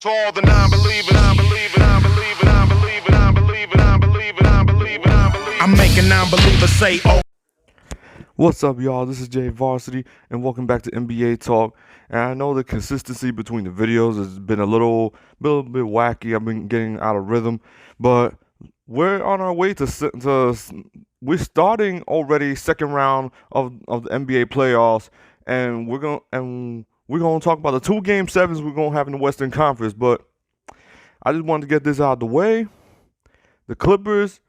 To all the non-believers, non-believers, non-believers, non-believers, non-believers, non-believers, non-believers, non-believers. I'm making non-believers say, oh. What's up, y'all? This is Jay Varsity, and welcome back to NBA Talk. And I know the consistency between the videos has been a little bit wacky. I've been getting out of rhythm, but we're on our way we're starting already second round of the NBA playoffs, and we're gonna talk about the 2 Game 7s we're gonna have in the Western Conference. But I just wanted to get this out of the way. The Clippers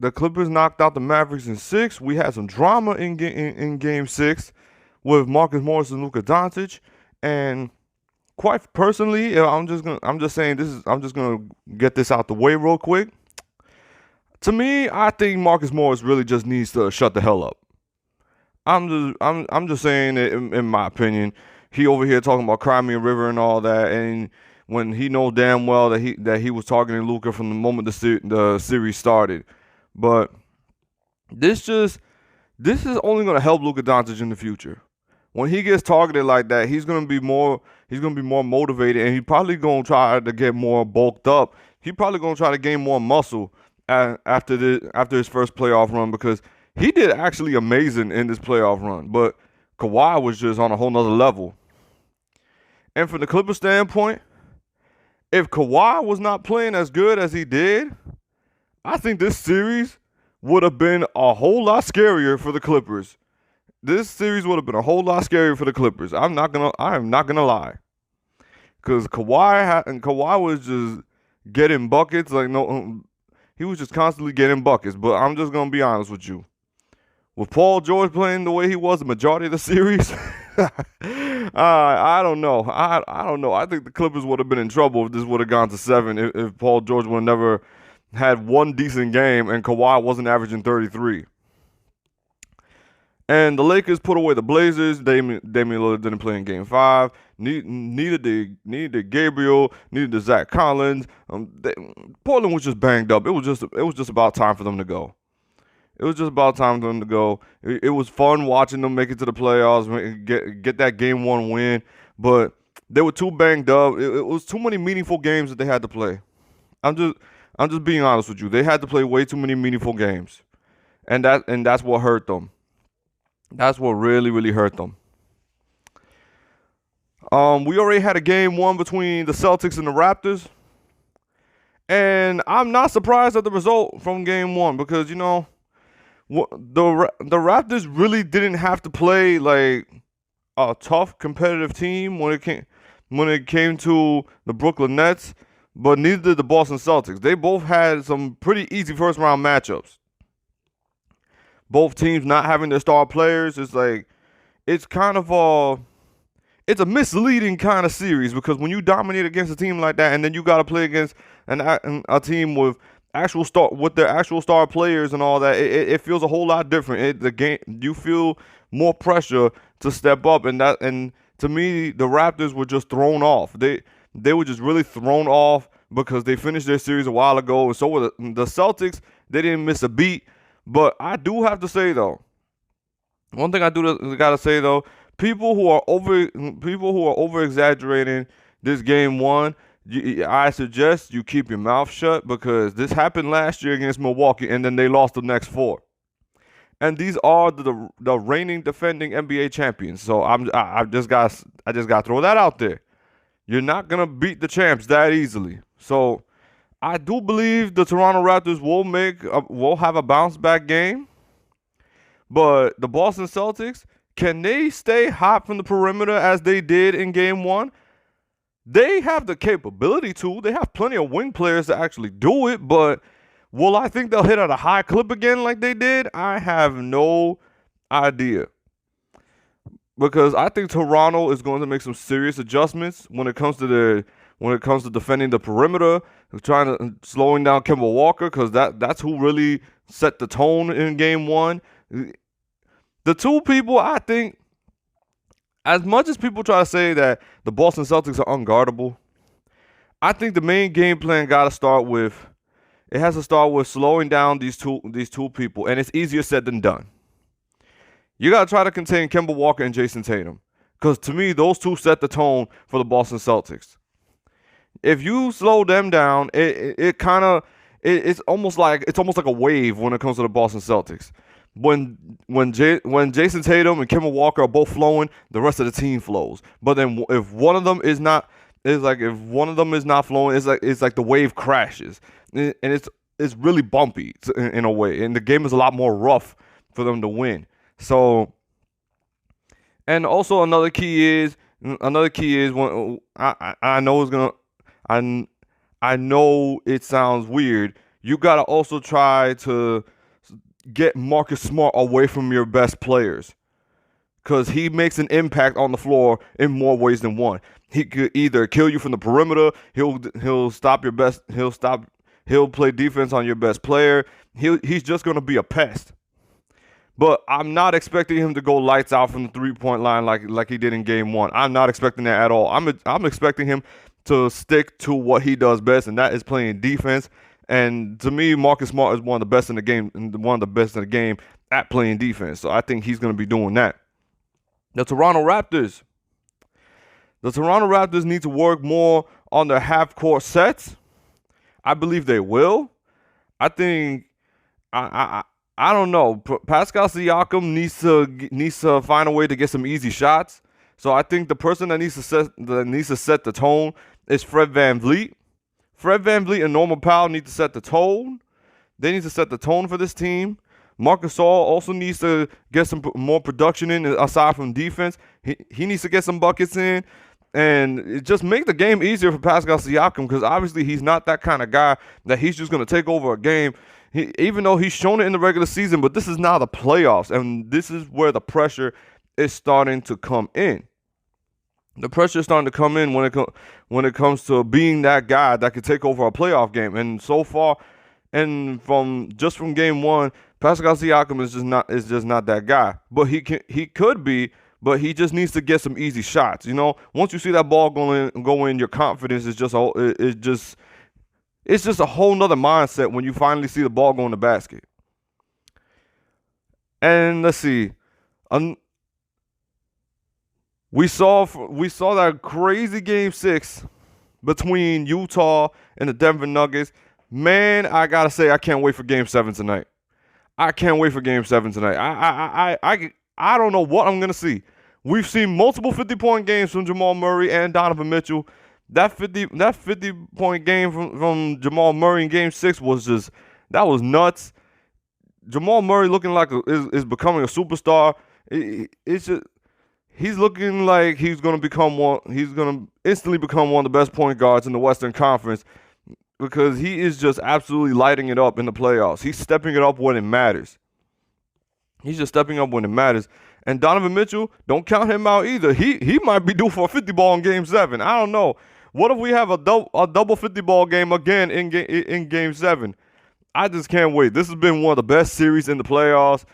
knocked out the Mavericks in 6. We had some drama in Game 6 with Marcus Morris and Luka Doncic, and quite personally, I'm just gonna get this out the way real quick. To me, I think Marcus Morris really just needs to shut the hell up. I'm just saying it in my opinion. He over here talking about Cry Me a River and all that, and when he knows damn well that he was targeting Luka from the moment the series started. But this is only going to help Luka Doncic in the future. When he gets targeted like that, he's going to be more motivated, and he's probably going to try to get more bulked up. He's probably going to try to gain more muscle after his first playoff run, because he did actually amazing in this playoff run. But Kawhi was just on a whole nother level. And from the Clippers standpoint, if Kawhi was not playing as good as he did, I think this series would have been a whole lot scarier for the Clippers. This series would have been a whole lot scarier for the Clippers. I am not gonna lie, because Kawhi was just getting buckets he was just constantly getting buckets. But I'm just gonna be honest with you. With Paul George playing the way he was the majority of the series, I don't know. I don't know. I think the Clippers would have been in trouble if this would have gone to 7 if Paul George would have never had one decent game and Kawhi wasn't averaging 33. And the Lakers put away the Blazers. Damian Lillard didn't play in Game 5. Neither did Gabriel. Neither did Zach Collins. Portland was just banged up. It was just about time for them to go. It was just about time for them to go. It was fun watching them make it to the playoffs, get that Game 1 win. But they were too banged up. It was too many meaningful games that they had to play. I'm just being honest with you. They had to play way too many meaningful games, and that's what hurt them. That's what really, really hurt them. We already had a Game 1 between the Celtics and the Raptors, and I'm not surprised at the result from Game 1, because the Raptors really didn't have to play like a tough competitive team when it came to the Brooklyn Nets, but neither did the Boston Celtics. They both had some pretty easy first round matchups. Both teams not having their star players, it's a misleading kind of series, because when you dominate against a team like that, and then you got to play against a team with their actual star players and all that, it feels a whole lot different. The game, you feel more pressure to step up, and to me, the Raptors were just thrown off. They were just really thrown off because they finished their series a while ago, and so were the Celtics. They didn't miss a beat. But I do have to say, though, one thing I gotta say, though, people who are over exaggerating this Game 1, I suggest you keep your mouth shut, because this happened last year against Milwaukee, and then they lost the next 4. And these are the reigning defending NBA champions. So I just got to throw that out there. You're not gonna beat the champs that easily. So I do believe the Toronto Raptors will have a bounce back game. But the Boston Celtics, can they stay hot from the perimeter as they did in Game 1? They have the capability to. They have plenty of wing players to actually do it, but will I think they'll hit at a high clip again like they did? I have no idea. Because I think Toronto is going to make some serious adjustments when it comes to defending the perimeter, slowing down Kemba Walker, because that's who really set the tone in Game 1. The two people, I think, as much as people try to say that the Boston Celtics are unguardable, I think the main game plan has to start with slowing down these two people, and it's easier said than done. You got to try to contain Kemba Walker and Jason Tatum, because to me, those two set the tone for the Boston Celtics. If you slow them down, it kind of it's almost like a wave when it comes to the Boston Celtics. When Jason Tatum and Kemba Walker are both flowing, the rest of the team flows. But then if one of them is not, if one of them is not flowing, it's like the wave crashes, and it's really bumpy in a way, and the game is a lot more rough for them to win. So, and also another key is when I know it's gonna I I know it sounds weird. You gotta also try to get Marcus Smart away from your best players, because he makes an impact on the floor in more ways than one. He could either kill you from the perimeter. He'll stop your best. He'll play defense on your best player. He's just gonna be a pest. But I'm not expecting him to go lights out from the 3-point line like he did in game 1. I'm not expecting that at all. I'm expecting him to stick to what he does best, and that is playing defense. And to me, Marcus Smart is one of the best in the game at playing defense. So I think he's going to be doing that. The Toronto Raptors need to work more on their half-court sets. I believe they will. I think I don't know. Pascal Siakam needs to find a way to get some easy shots. So I think the person that needs to set the tone is Fred VanVleet. Fred VanVleet and Norman Powell need to set the tone. They need to set the tone for this team. Marc Gasol also needs to get some more production in aside from defense. He needs to get some buckets in and just make the game easier for Pascal Siakam, because obviously he's not that kind of guy that he's just going to take over a game. Even though he's shown it in the regular season, but this is now the playoffs, and this is where the pressure is starting to come in. The pressure is starting to come in when it comes to being that guy that could take over a playoff game. And so far, and from game 1, Pascal Siakam is just not that guy. But he could be, but he just needs to get some easy shots. You know, once you see that ball go in, your confidence is it's just a whole nother mindset when you finally see the ball go in the basket. And let's see. We saw that crazy game 6 between Utah and the Denver Nuggets. Man, I gotta say, I can't wait for game 7 tonight. I can't wait for game 7 tonight. I don't know what I'm gonna see. We've seen multiple 50-point games from Jamal Murray and Donovan Mitchell. That 50-point game from Jamal Murray in game 6 was nuts. Jamal Murray looking like is becoming a superstar. He's looking like he's gonna instantly become one of the best point guards in the Western Conference, because he is just absolutely lighting it up in the playoffs. He's stepping it up when it matters. He's just stepping up when it matters. And Donovan Mitchell, don't count him out either. He might be due for a 50 ball in game 7. I don't know. What if we have a double 50 ball game again in game 7? I just can't wait. This has been one of the best series in the playoffs,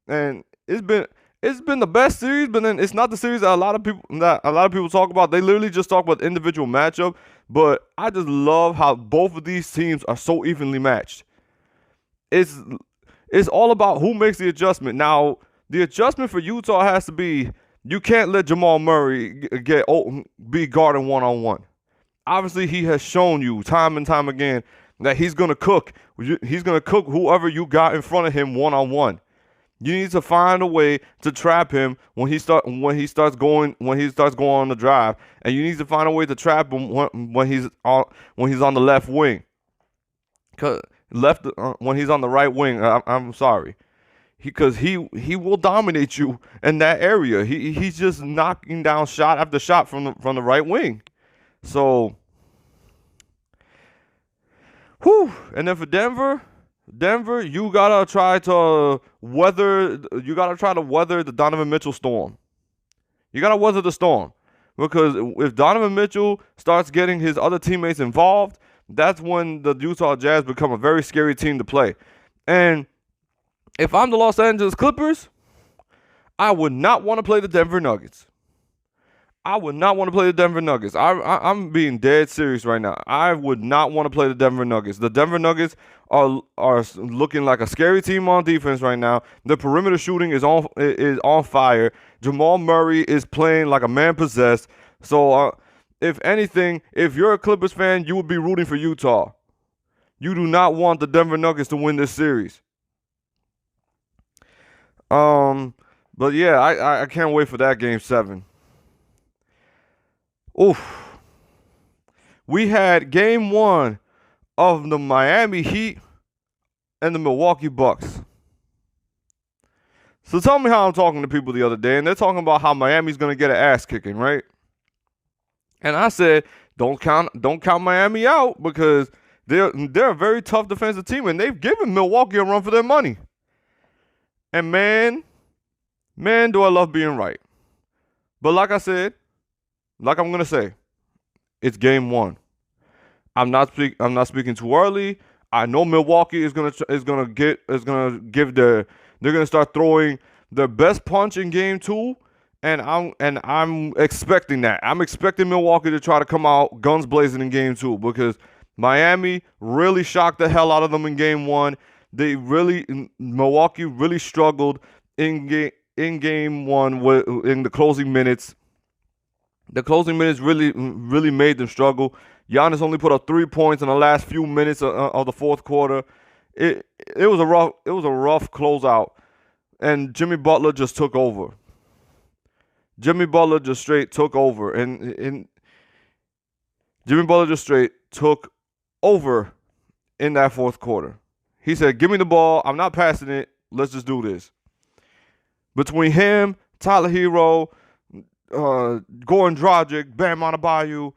and it's been the best series. But then it's not the series that a lot of people talk about. They literally just talk about the individual matchup. But I just love how both of these teams are so evenly matched. It's all about who makes the adjustment. Now, the adjustment for Utah has to be, you can't let Jamal Murray be guarding one-on-one. Obviously, he has shown you time and time again that he's going to cook. He's going to cook whoever you got in front of him one-on-one. You need to find a way to trap him when he starts going on the drive, and you need to find a way to trap him when he's on the left wing. When he's on the right wing, I'm sorry. Because he will dominate you in that area. He's just knocking down shot after shot from the right wing. So, and then for Denver, you gotta try to weather the Donovan Mitchell storm. You gotta weather the storm, because if Donovan Mitchell starts getting his other teammates involved, that's when the Utah Jazz become a very scary team to play. And if I'm the Los Angeles Clippers, I would not want to play the Denver Nuggets. I'm being dead serious right now. I would not want to play the Denver Nuggets. The Denver Nuggets are looking like a scary team on defense right now. The perimeter shooting is on fire. Jamal Murray is playing like a man possessed. So if anything, if you're a Clippers fan, you would be rooting for Utah. You do not want the Denver Nuggets to win this series. But yeah, I can't wait for that game 7. Oof. We had game 1 of the Miami Heat and the Milwaukee Bucks. So tell me how I'm talking to people the other day, and they're talking about how Miami's gonna get an ass kicking, right? And I said, don't count Miami out because they're a very tough defensive team, and they've given Milwaukee a run for their money. And man, do I love being right. But like I said, like I'm gonna say, it's game 1. I'm not speaking too early. I know Milwaukee is gonna they're gonna start throwing their best punch in game 2, and I'm expecting that. I'm expecting Milwaukee to try to come out guns blazing in game 2 because Miami really shocked the hell out of them in game 1. Milwaukee really struggled in game 1 in the closing minutes. The closing minutes really made them struggle. Giannis only put up 3 points in the last few minutes of the fourth quarter. It was a rough closeout, and Jimmy Butler just took over. Jimmy Butler just straight took over, and Jimmy Butler just straight took over in that fourth quarter. He said, "Give me the ball. I'm not passing it. Let's just do this." Between him, Tyler Hero, Goran Dragic, Bam Adebayo,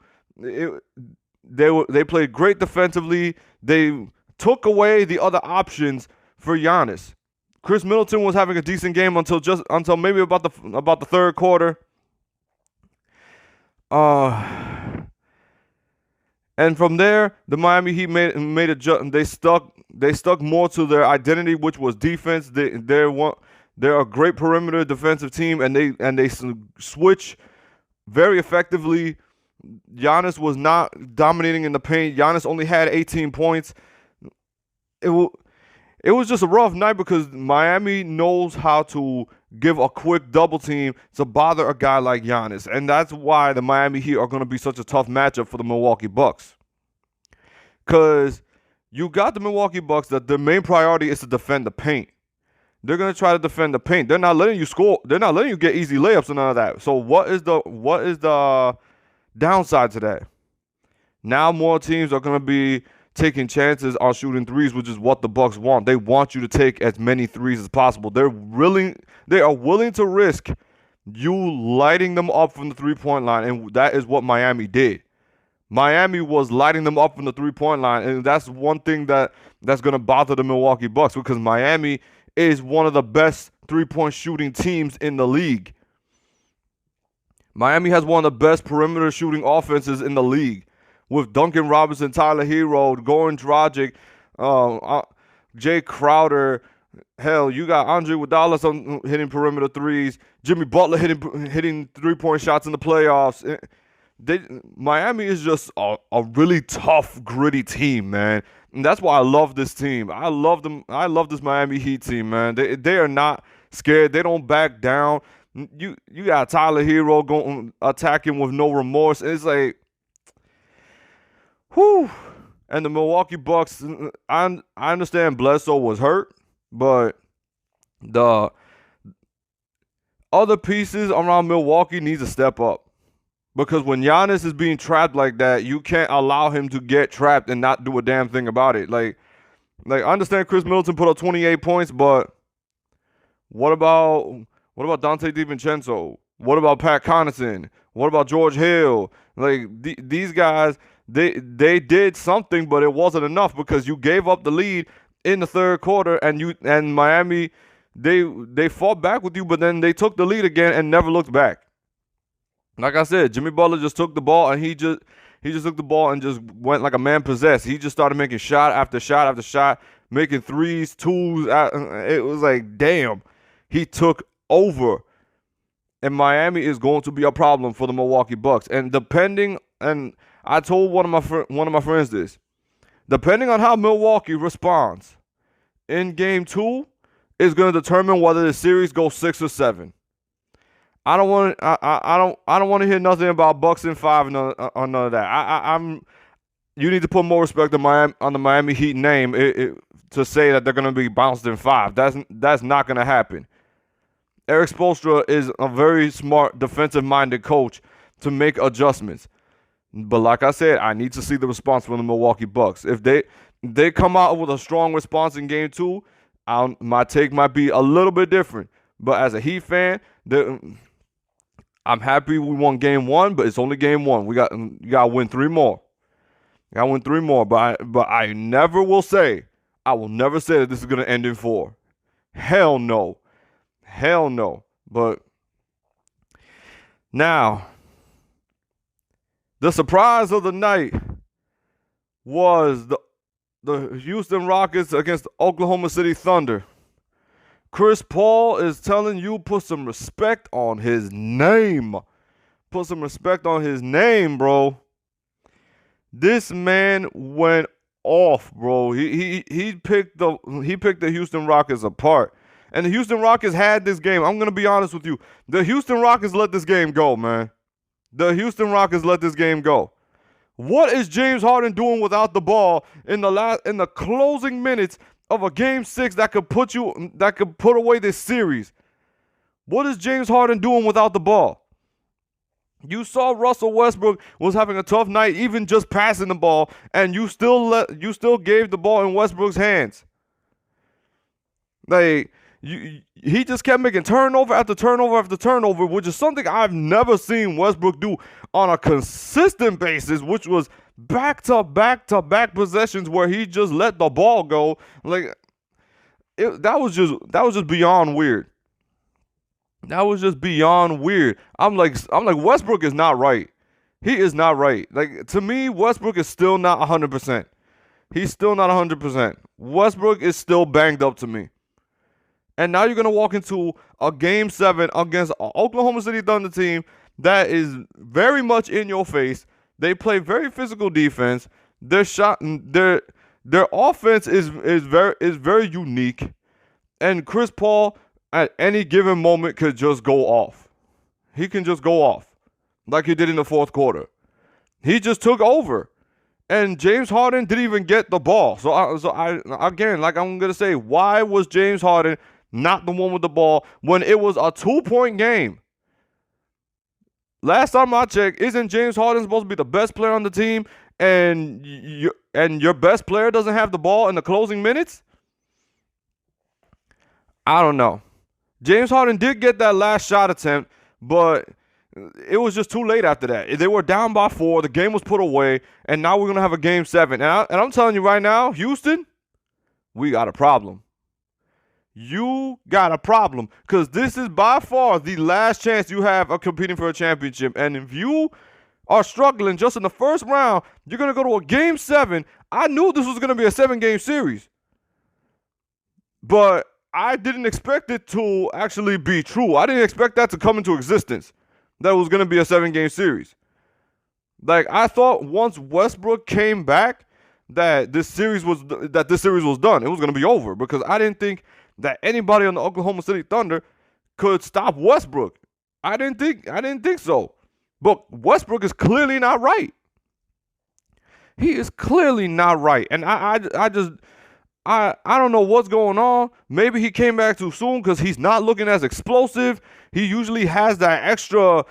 they played great defensively. They took away the other options for Giannis. Chris Middleton was having a decent game until maybe about the third quarter. And from there, the Miami Heat made a they stuck more to their identity, which was defense. They're a great perimeter defensive team, and they switch very effectively. Giannis was not dominating in the paint. Giannis only had 18 points. It was just a rough night because Miami knows how to give a quick double team to bother a guy like Giannis. And that's why the Miami Heat are going to be such a tough matchup for the Milwaukee Bucks. Because you got the Milwaukee Bucks that their main priority is to defend the paint. They're going to try to defend the paint. They're not letting you score. They're not letting you get easy layups and none of that. So what is the downside to that? Now more teams are going to be taking chances on shooting threes, which is what the Bucks want. They want you to take as many threes as possible. They are willing to risk you lighting them up from the three-point line, and that is what Miami did. Miami was lighting them up from the three-point line, and that's one thing that's going to bother the Milwaukee Bucks because Miami is one of the best three-point shooting teams in the league. Miami has one of the best perimeter shooting offenses in the league with Duncan Robinson, Tyler Hero, Goran Dragic, Jay Crowder. Hell, you got Andre Iguodala hitting perimeter threes. Jimmy Butler hitting three-point shots in the playoffs. Miami is just a really tough, gritty team, man. And that's why I love this team. I love them. I love this Miami Heat team, man. They are not scared. They don't back down. You got Tyler Hero going attacking with no remorse. It's like, whew. And the Milwaukee Bucks, I understand Bledsoe was hurt, but the other pieces around Milwaukee needs to step up. Because when Giannis is being trapped like that, you can't allow him to get trapped and not do a damn thing about it. Like I understand Chris Middleton put up 28 points, but what about Dante DiVincenzo? What about Pat Connaughton? What about George Hill? Like these guys, they did something, but it wasn't enough because you gave up the lead in the third quarter, and Miami they fought back with you, but then they took the lead again and never looked back. Like I said, Jimmy Butler just took the ball and he just took the ball and just went like a man possessed. He just started making shot after shot after shot, making threes, twos. It was like, damn, he took over. And Miami is going to be a problem for the Milwaukee Bucks. And I told one of my friends this, depending on how Milwaukee responds in game 2 is going to determine whether the series goes 6 or 7. I don't want. I don't want to hear nothing about Bucks in 5 and none of that. I'm. You need to put more respect on the Miami Heat name to say that they're going to be bounced in 5. That's not going to happen. Eric Spoelstra is a very smart defensive-minded coach to make adjustments. But like I said, I need to see the response from the Milwaukee Bucks. If they come out with a strong response in Game 2, my take might be a little bit different. But as a Heat fan, I'm happy we won Game 1, but it's only Game 1. You got to win 3 more. I win 3 more, but I never will say, I will never say that this is going to end in 4. Hell no. Hell no. But now, the surprise of the night was the Houston Rockets against the Oklahoma City Thunder. Chris Paul is telling you, put some respect on his name. Put some respect on his name, bro. This man went off, bro. He picked the Houston Rockets apart. And the Houston Rockets had this game. I'm going to be honest with you. The Houston Rockets let this game go, man. The Houston Rockets let this game go. What is James Harden doing without the ball in the closing minutes of a Game 6 that could put away this series? What is James Harden doing without the ball? You saw Russell Westbrook was having a tough night, even just passing the ball, and you still gave the ball in Westbrook's hands. Like he just kept making turnover after turnover after turnover, which is something I've never seen Westbrook do on a consistent basis, which was back-to-back possessions where he just let the ball go. Like that was just beyond weird. That was just beyond weird. I'm like Westbrook is not right. He is not right. Like, to me, Westbrook is still not 100%. He's still not 100%. Westbrook is still banged up to me. And now you're going to walk into a Game 7 against an Oklahoma City Thunder team that is very much in your face. They play very physical defense. Their offense is very unique. And Chris Paul at any given moment could just go off. He can just go off like he did in the fourth quarter. He just took over. And James Harden didn't even get the ball. So I again, like I'm going to say, why was James Harden not the one with the ball when it was a 2-point game? Last time I checked, isn't James Harden supposed to be the best player on the team and your best player doesn't have the ball in the closing minutes? I don't know. James Harden did get that last shot attempt, but it was just too late after that. They were down by 4. The game was put away, and now we're going to have a Game 7. And I'm telling you right now, Houston, we got a problem. You got a problem because this is by far the last chance you have of competing for a championship. And if you are struggling just in the first round, you're going to go to a Game 7. I knew this was going to be a 7-game series, but I didn't expect it to actually be true. I didn't expect that to come into existence, that it was going to be a 7-game series. Like, I thought once Westbrook came back that this series was done. It was going to be over because I didn't think that anybody on the Oklahoma City Thunder could stop Westbrook. I didn't think so. But Westbrook is clearly not right. He is clearly not right. And I don't know what's going on. Maybe he came back too soon because he's not looking as explosive. He usually has that extra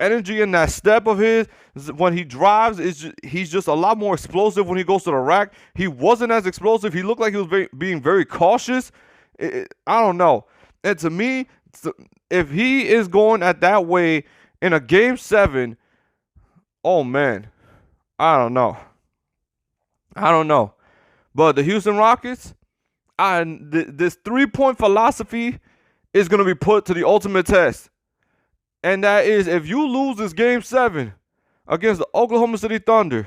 energy in that step of his. When he drives, he's just a lot more explosive when he goes to the rack. He wasn't as explosive. He looked like he was being very cautious. I don't know. And to me, if he is going at that way in a Game 7, oh man, I don't know. But the Houston Rockets, this 3-point philosophy is going to be put to the ultimate test. And that is, if you lose this Game 7 against the Oklahoma City Thunder,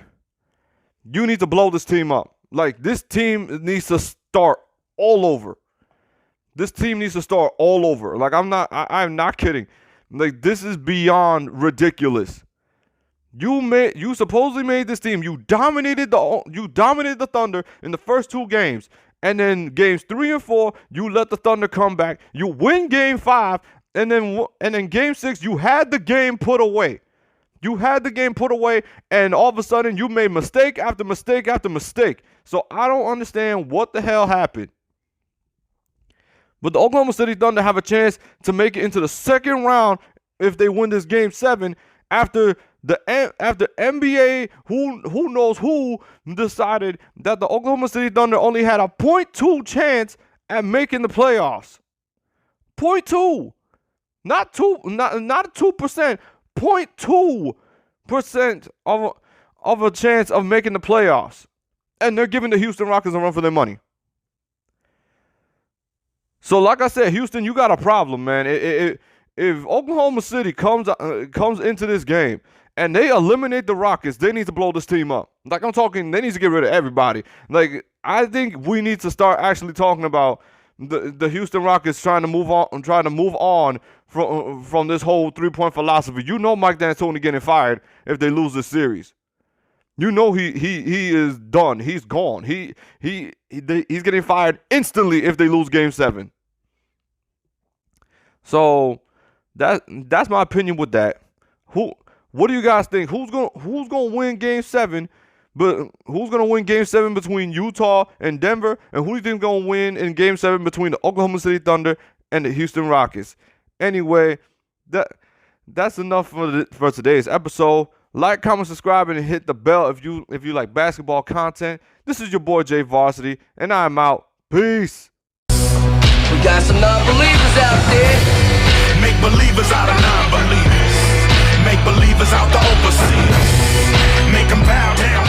you need to blow this team up. Like, this team needs to start all over. Like, I'm not kidding. Like, this is beyond ridiculous. You supposedly made this team. You dominated the Thunder in the first 2 games. And then games 3 and 4, you let the Thunder come back. You win Game 5, And then game 6, you had the game put away. You had the game put away, and all of a sudden you made mistake after mistake after mistake. So I don't understand what the hell happened. But the Oklahoma City Thunder have a chance to make it into the second round if they win this game 7 after NBA, who knows who, decided that the Oklahoma City Thunder only had a 0.2 chance at making the playoffs. 0.2. Not 2%. 0.2% of a chance of making the playoffs. And they're giving the Houston Rockets a run for their money. So like I said, Houston, you got a problem, man. If Oklahoma City comes into this game and they eliminate the Rockets, they need to blow this team up. Like I'm talking, they need to get rid of everybody. Like I think we need to start actually talking about the Houston Rockets trying to move on from this whole 3-point philosophy. You know Mike D'Antoni getting fired if they lose this series. You know he is done. He's gone. He's getting fired instantly if they lose game 7. So that's my opinion with that. What do you guys think? Who's gonna win game 7? But who's gonna win game 7 between Utah and Denver? And who do you think is gonna win in game 7 between the Oklahoma City Thunder and the Houston Rockets? Anyway, that's enough for today's episode. Like, comment, subscribe, and hit the bell if you like basketball content. This is your boy Jay Varsity, and I'm out. Peace. We got some non-believers out there. Make believers out of non-believers. Make believers out the overseers. Make them bow down.